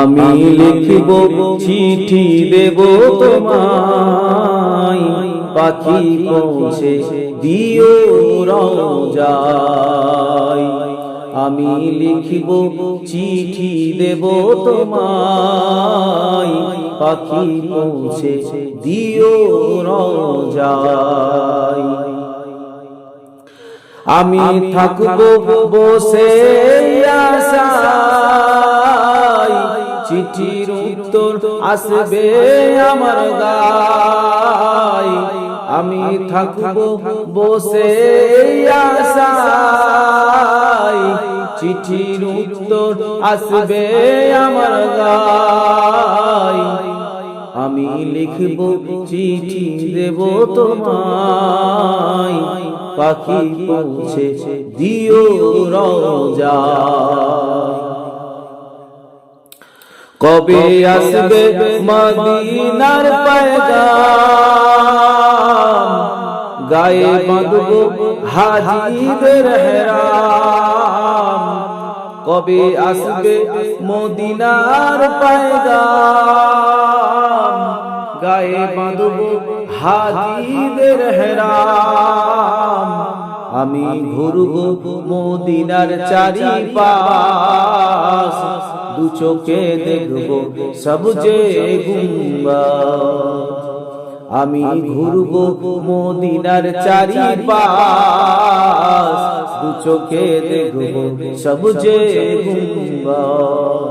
আমি লিখিব চিঠি দেব তোমায়, পাখি পৌঁছে দিও রওজায়। আমি লিখিব চিঠি দেব তোমায়, পাখি পৌঁছে দিও রওজায়। আমি থাকব বসে আশায়, চিঠির উত্তর আসবে আমার গায়। আমি থাকব বসে আশায়, চিঠির উত্তর আসবে আমার গায়। আমি লিখব চিঠি দেব তোমায়, পাখি পৌঁছে দিও রওজায়। কবে আসবে মদিনার পয়গাম, গায়ে বাঁধব হাজিদের হেরাম। কবে আসবে মদিনার পয়গাম, গায়ে বাঁধব হাজিদের হেরাম। আমি ঘুরব মদিনার চারিপাশ, দু চোখে দেখব সবজে গুম্বাদ। আমি ঘুরব মদিনার চারিপাশ, দু চোখে দেখব সবজে গুম্বাদ।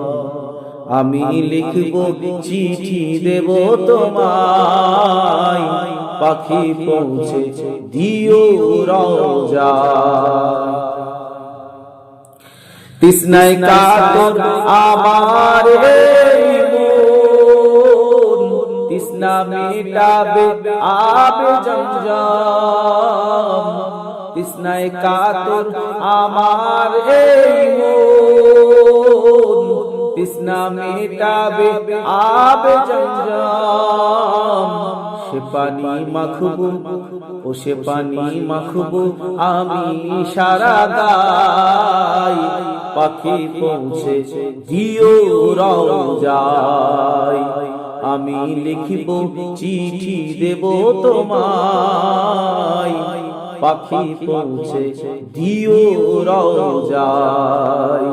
আমি লিখব চিঠি দেব তোমায়, পাখি পৌঁছে দিও রওজায়। তৃষ্ণায় কাতর আমার এই মন, তৃষ্ণা মেটাবে আবে জমজম। তৃষ্ণায় কাতর আমার এই মন, তৃষ্ণা মেটাবে আবে জমজম। সে পানি মাখবো, ও সে পানি মাখবো আমি সারা গায়, পাখি পৌঁছে দিও রওজায়। আমি লিখিব চিঠি দেব তোমায়, পাখি পৌঁছে দিও রওজায়।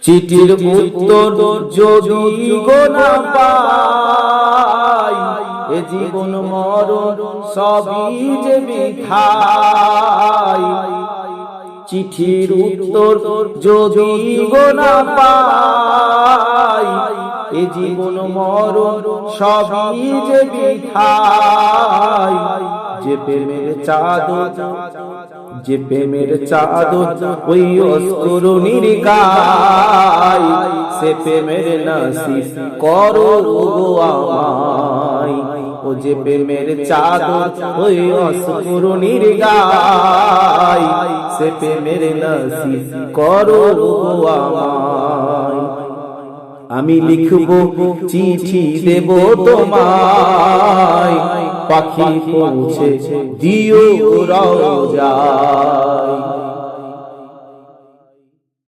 চিঠির উত্তর যদি গো না পাই, এ জীবন মরণ সবই যে বৃথায়। চিঠির উত্তর যদি গো না পাই, এ জীবন মরণ সবই যে বৃথায়। যে প্রেমের চাদর, যে প্রেমের চাদর ওই অস্করণীর গায়, সে প্রেমের নসিব করো গো আমায়। ও যে প্রেমের চাদর ওই অস্করণীর গায়, সে প্রেমের নসিব করো গো আমায়। আমি লিখব চিঠি দেব তোমায়, পাখি পৌঁছে দিও রওজায়।